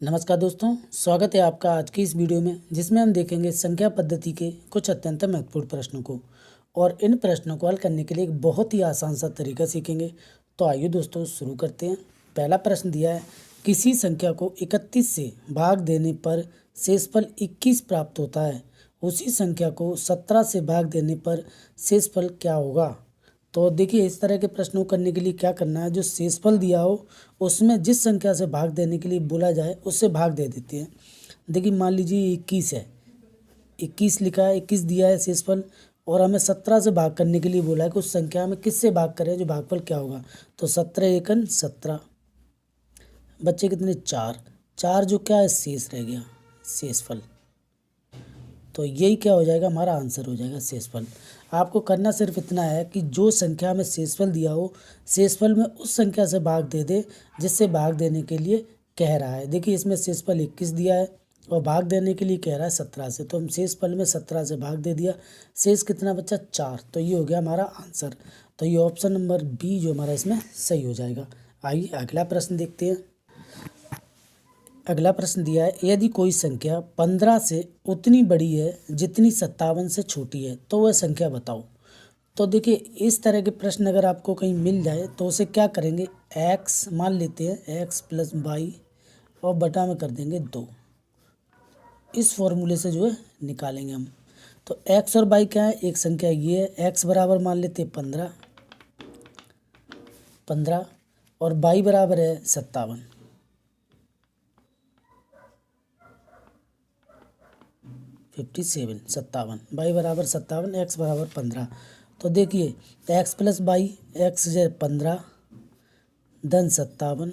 नमस्कार दोस्तों, स्वागत है आपका आज की इस वीडियो में जिसमें हम देखेंगे संख्या पद्धति के कुछ अत्यंत महत्वपूर्ण प्रश्नों को। और इन प्रश्नों को हल करने के लिए एक बहुत ही आसान सा तरीका सीखेंगे। तो आइए दोस्तों शुरू करते हैं। पहला प्रश्न दिया है, किसी संख्या को 31 से भाग देने पर शेषफल 21 प्राप्त होता है, उसी संख्या को 17 से भाग देने पर शेषफल क्या होगा। तो देखिए, इस तरह के प्रश्नों को करने के लिए क्या करना है, जो शेषफल दिया हो उसमें जिस संख्या से भाग देने के लिए बोला जाए उससे भाग दे देते हैं। देखिए, मान लीजिए 21 है, 21 लिखा है, 21 दिया है शेषफल, और हमें 17 से भाग करने के लिए बोला है कि उस संख्या में किससे भाग करें, जो भागफल क्या होगा। तो 17 एकन 17, बच्चे कितने, 4, 4 जो क्या है शेष रह गया, शेषफल। तो यही क्या हो जाएगा, हमारा आंसर हो जाएगा शेषफल। आपको करना सिर्फ इतना है कि जो संख्या में शेषफल दिया हो, शेषफल में उस संख्या से भाग दे दे जिससे भाग देने के लिए कह रहा है। देखिए, इसमें शेषफल 21 दिया है और भाग देने के लिए कह रहा है 17 से, तो हम शेषफल में 17 से भाग दे दिया। शेष कितना बचा, 4। तो ये हो गया हमारा आंसर। तो ये ऑप्शन नंबर बी जो हमारा इसमें सही हो जाएगा। आइए अगला प्रश्न देखते हैं। अगला प्रश्न दिया है, यदि कोई संख्या 15 से उतनी बड़ी है जितनी 57 से छोटी है तो वह संख्या बताओ। तो देखिए, इस तरह के प्रश्न अगर आपको कहीं मिल जाए तो उसे क्या करेंगे, x मान लेते हैं, x प्लस वाई और बटा में कर देंगे 2। इस फॉर्मूले से जो है निकालेंगे हम। तो x और y क्या है, एक संख्या ये है, x बराबर मान लेते हैं 15 और y बराबर है 57। 57 वाई बराबर 57, एक्स बराबर 15। तो देखिए, एक्स प्लस वाई, एक्स जो 15 धन 57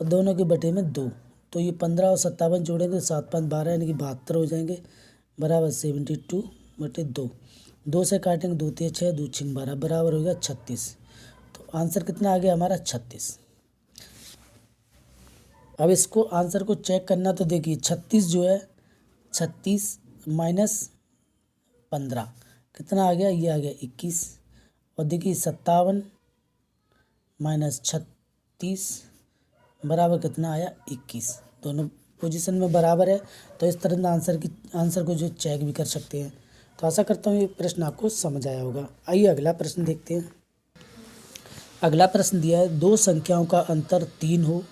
और दोनों के बटे में 2। तो ये 15 और 57 जोड़ेंगे, 7 5 12 यानी कि 72 हो जाएंगे, बराबर 72 बटे 2। 2 से काटेंगे, 2 3 6, 2 6 12, बराबर हो गया 36। तो आंसर कितना आ गया हमारा, 36। अब इसको आंसर को चेक करना, तो देखिए 36 जो है, 36 माइनस 15 कितना आ गया, ये आ गया 21। और देखिए 57 माइनस 36 बराबर कितना आया, 21। दोनों पोजीशन में बराबर है, तो इस तरह आंसर को जो चेक भी कर सकते हैं। तो आशा करता हूँ ये प्रश्न आपको समझ आया होगा। आइए अगला प्रश्न देखते हैं। अगला प्रश्न दिया है, दो संख्याओं का अंतर 3 हो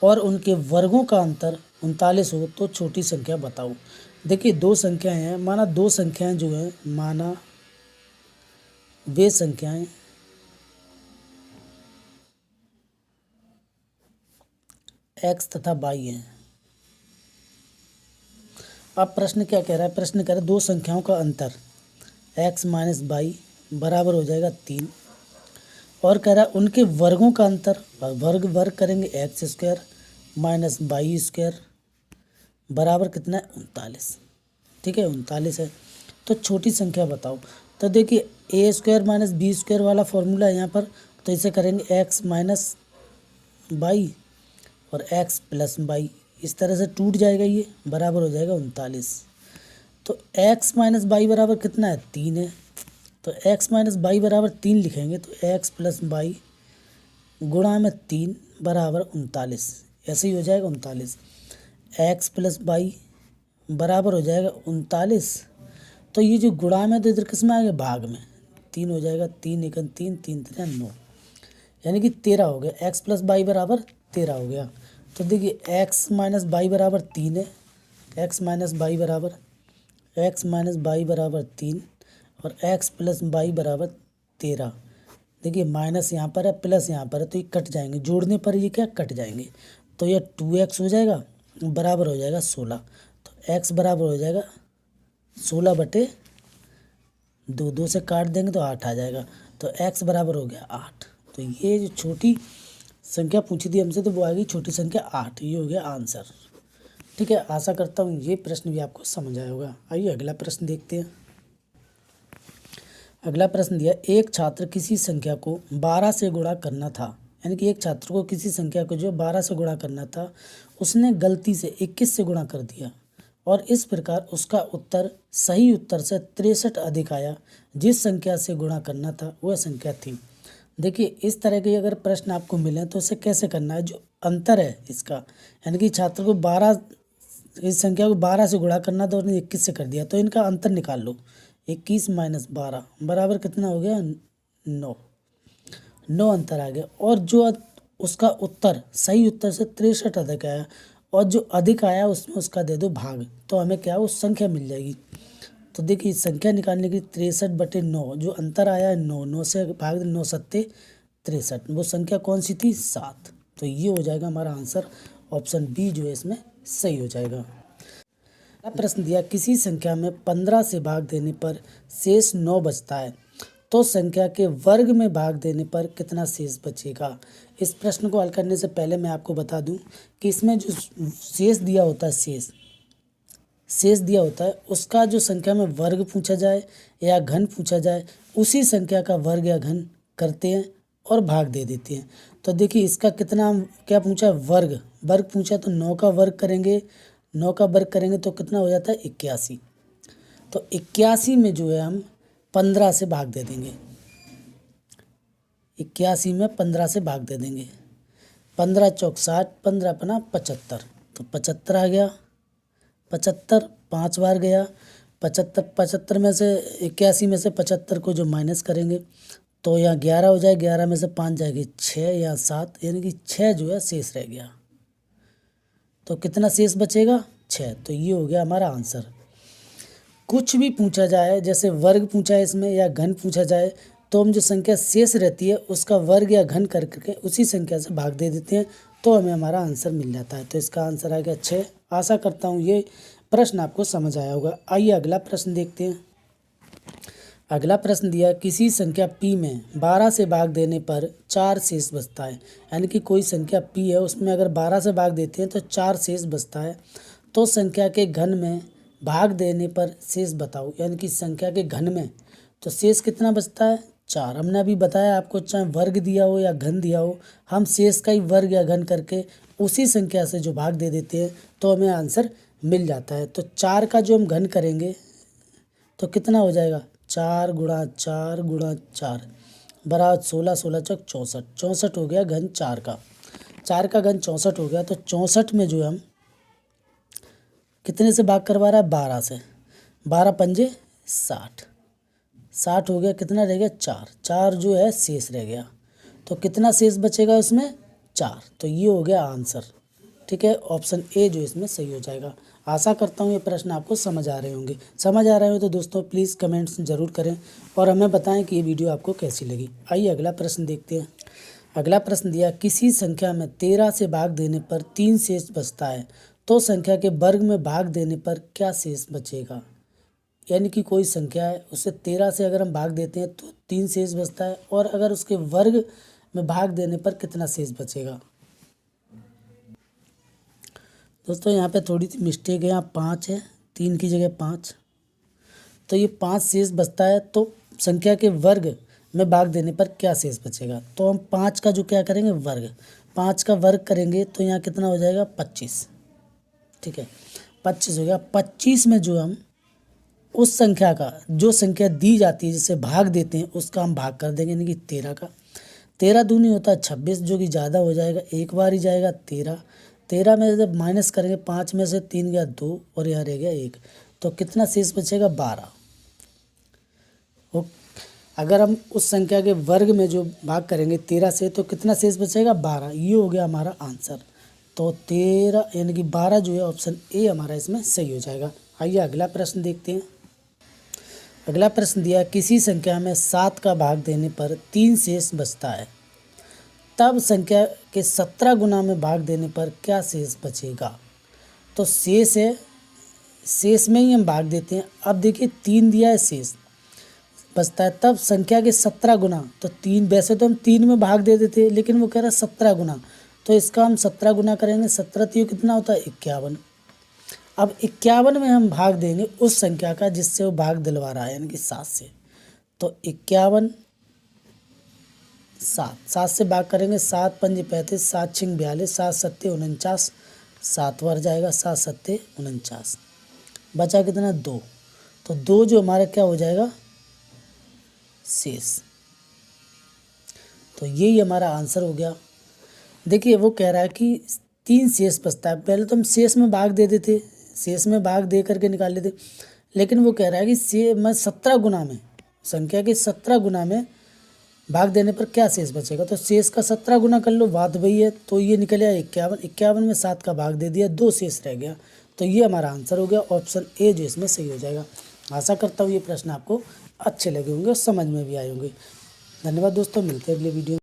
और उनके वर्गों का अंतर 39 हो तो छोटी संख्या बताओ। देखिए, दो संख्याएं हैं, माना दो संख्याएं जो हैं, माना वे संख्याएं x तथा y हैं। अब प्रश्न क्या कह रहा है, प्रश्न कह रहा है दो संख्याओं का अंतर x माइनस वाई बराबर हो जाएगा 3, और कह रहा है उनके वर्गों का अंतर, वर्ग करेंगे x square minus y square बराबर कितना है, 39। ठीक है, 39 है। तो छोटी संख्या बताओ। तो देखिए, ए स्क्वायर माइनस बी स्क्वायर वाला फॉर्मूला है यहाँ पर, तो इसे करेंगे एक्स माइनस वाई और एक्स प्लस वाई, इस तरह से टूट जाएगा, ये बराबर हो जाएगा 39। तो एक्स माइनस वाई बराबर कितना है, 3 है। तो एक्स माइनस वाई बराबर 3 लिखेंगे, तो एक्स प्लस वाई गुणा में 3 बराबर 39, ऐसे ही हो जाएगा 39। एक्स प्लस वाई बराबर हो जाएगा 39। तो ये जो गुणा में, तो इधर किस में आएगा, भाग में, 3 हो जाएगा, 3 एकन 3, 3 3 9, यानी कि 13 हो गया। एक्स प्लस वाई बराबर 13 हो गया। तो देखिए, एक्स माइनस वाई बराबर 3 है, एक्स माइनस वाई बराबर 3 और एक्स प्लस वाई बराबर 13। देखिए, माइनस यहाँ पर है, प्लस यहाँ पर है, तो ये कट जाएंगे, जोड़ने पर ये क्या कट जाएंगे। तो ये 2x हो जाएगा, बराबर हो जाएगा 16। तो x बराबर हो जाएगा 16 बटे 2, 2 से काट देंगे तो 8 आ जाएगा। तो x बराबर हो गया 8। तो ये जो छोटी संख्या पूछी थी हमसे, तो वो आ गई छोटी संख्या 8। ये हो गया आंसर। ठीक है, आशा करता हूँ ये प्रश्न भी आपको समझ आया होगा। आइए अगला प्रश्न देखते हैं। अगला प्रश्न दिया, एक छात्र किसी संख्या को 12 से गुणा करना था, यानी कि एक छात्र को किसी संख्या को जो 12 से गुणा करना था, उसने गलती से 21 से गुणा कर दिया और इस प्रकार उसका उत्तर सही उत्तर से 63 अधिक आया। जिस संख्या से गुणा करना था वह संख्या थी। देखिए इस तरह के अगर प्रश्न आपको मिले तो उसे कैसे करना है, जो अंतर है इसका, यानी कि छात्र को 12, इस संख्या को 12 से गुणा करना था और 21 से कर दिया, तो इनका अंतर निकाल लो। 21 माइनस 12 बराबर कितना हो गया, 9। 9 अंतर आ गया। और जो उसका उत्तर, सही उत्तर से 63 अधिक आया, और जो अधिक आया उसमें उसका दे दो भाग, तो हमें क्या उस संख्या मिल जाएगी। तो देखिए संख्या निकालने की 63/9, जो अंतर आया है 9, 9 से भाग दे, 9 सत्ते 63, वो संख्या कौन सी थी, 7। तो ये हो जाएगा हमारा आंसर, ऑप्शन बी जो है इसमें सही हो जाएगा। प्रश्न दिया, किसी संख्या में 15 से भाग देने पर शेष 9 बचता है, तो संख्या के वर्ग में भाग देने पर कितना शेष बचेगा। इस प्रश्न को हल करने से पहले मैं आपको बता दूं कि इसमें जो शेष दिया होता है, शेष दिया होता है, उसका जो संख्या में वर्ग पूछा जाए या घन पूछा जाए, उसी संख्या का वर्ग या घन करते हैं और भाग दे देते हैं। तो देखिए इसका कितना, क्या पूछा है, वर्ग। वर्ग पूछा तो 9 का वर्ग करेंगे, 9 का वर्ग करेंगे तो कितना हो जाता है, 81। तो 81 में जो है हम 15 से भाग दे देंगे, 81 में 15 से भाग दे देंगे। 15 चौक 60, 15 पना 75, तो 75 आ गया। 75 5 बार गया, 75 में से 81 में से 75 को जो माइनस करेंगे तो यहाँ 11 हो जाए, 11 में से 5 जाएगी 6 या 7, यानी कि 6 जो है शेष रह गया। तो कितना शेष बचेगा, 6। तो ये हो गया हमारा आंसर। कुछ भी पूछा जाए, जैसे वर्ग पूछा है इसमें या घन पूछा जाए, तो हम जो संख्या शेष रहती है उसका वर्ग या घन करके उसी संख्या से भाग दे देते हैं, तो हमें हमारा आंसर मिल जाता है। तो इसका आंसर आ गया 6। आशा करता हूँ ये प्रश्न आपको समझ आया होगा। आइए अगला प्रश्न देखते हैं। अगला प्रश्न दिया, किसी संख्या p में 12 से भाग देने पर 4 शेष बचता है, यानी कि कोई संख्या p है, उसमें अगर 12 से भाग देते हैं तो 4 शेष बचता है, तो संख्या के घन में भाग देने पर शेष बताओ, यानी कि संख्या के घन में तो शेष कितना बचता है, 4। हमने अभी बताया आपको, चाहे वर्ग दिया हो या घन दिया हो, हम शेष का ही वर्ग या घन करके उसी संख्या से जो भाग दे देते हैं तो हमें आंसर मिल जाता है। तो 4 का जो हम घन करेंगे तो कितना हो जाएगा, 4 गुणा 4 गुणा 4 बराबर 16, 16 चौक 64, 64 हो गया घन 4 का। 4 का घन 64 हो गया, तो 64 में जो हम कितने से भाग करवा रहा है, 12 से। 12 पंजे 60, 60 हो गया, कितना रह गया, 4। 4 जो है शेष रह गया, तो कितना शेष बचेगा उसमें, 4। तो ये हो गया आंसर। ठीक है, ऑप्शन ए जो इसमें सही हो जाएगा। आशा करता हूँ ये प्रश्न आपको समझ आ रहे होंगे। समझ आ रहे हो तो दोस्तों प्लीज़ कमेंट्स ज़रूर करें और हमें बताएं कि ये वीडियो आपको कैसी लगी। आइए अगला प्रश्न देखते हैं। अगला प्रश्न दिया, किसी संख्या में 13 से भाग देने पर 3 शेष बचता है, तो संख्या के वर्ग में भाग देने पर क्या शेष बचेगा। यानी कि कोई संख्या है, उससे 13 से अगर हम भाग देते हैं तो 3 शेष बचता है, और अगर उसके वर्ग में भाग देने पर कितना शेष बचेगा। दोस्तों यहाँ पे थोड़ी सी मिस्टेक है, यहाँ 5 है, 3 की जगह 5, तो ये 5 शेष बचता है। तो संख्या के वर्ग में भाग देने पर क्या शेष बचेगा, तो हम 5 का जो क्या करेंगे, वर्ग, 5 का वर्ग करेंगे तो यहाँ कितना हो जाएगा, 25। ठीक है, 25 हो गया। 25 में जो हम उस संख्या का, जो संख्या दी जाती है जिसे भाग देते हैं, उसका हम भाग कर देंगे, यानी कि 13 का। 13 दूनी होता है 26, जो कि ज़्यादा हो जाएगा, एक बार ही जाएगा 13। 13 में जब माइनस करेंगे, 5 में से 3 गया 2 और यहाँ रह गया 1, तो कितना शेष बचेगा, 12। अगर हम उस संख्या के वर्ग में जो भाग करेंगे 13 से, तो कितना शेष बचेगा, 12। ये हो गया हमारा आंसर। तो 13 यानी कि 12 जो है ऑप्शन ए हमारा इसमें सही हो जाएगा। आइए अगला प्रश्न देखते हैं। अगला प्रश्न दिया, किसी संख्या में 7 का भाग देने पर 3 शेष बचता है, तब संख्या के 17 गुना में भाग देने पर क्या शेष बचेगा। तो शेष है, शेष में ही हम भाग देते हैं। अब देखिए 3 दिया है, शेष बचता है, तब संख्या के 17 गुना, तो 3, वैसे तो हम 3 में भाग दे देते, लेकिन वो कह रहा है 17 गुना, तो इसका हम 17 गुना करेंगे। 17 तीन कितना होता है, 51। अब 51 में हम भाग देंगे उस संख्या का जिससे वो भाग दिलवा रहा है, यानी कि 7 से। तो 51, 7 से भाग करेंगे, 7 पंजे 35, 7 छिंग 42, 7 सत्ते 49, 7 बार जाएगा, 7 सत्ते 49, बचा कितना, 2। तो 2 जो हमारा क्या हो जाएगा, शेष। तो यही हमारा आंसर हो गया। देखिए वो कह रहा है कि 3 शेष बचता है। पहले तो हम शेष में भाग दे देते, शेष में भाग दे करके निकाल लेते, लेकिन वो कह रहा है कि मैं 17 गुना में, संख्या के 17 गुना में भाग देने पर क्या शेष बचेगा। तो शेष का 17 गुना कर लो, बात वही है। तो ये निकल आया 51, 51 में 7 का भाग दे दिया, 2 शेष रह गया। तो ये हमारा आंसर हो गया ऑप्शन ए, जो इसमें सही हो जाएगा। आशा करता हूँ ये प्रश्न आपको अच्छे लगे होंगे और समझ में भी आए होंगे। धन्यवाद दोस्तों, मिलते हैं अगले वीडियो में।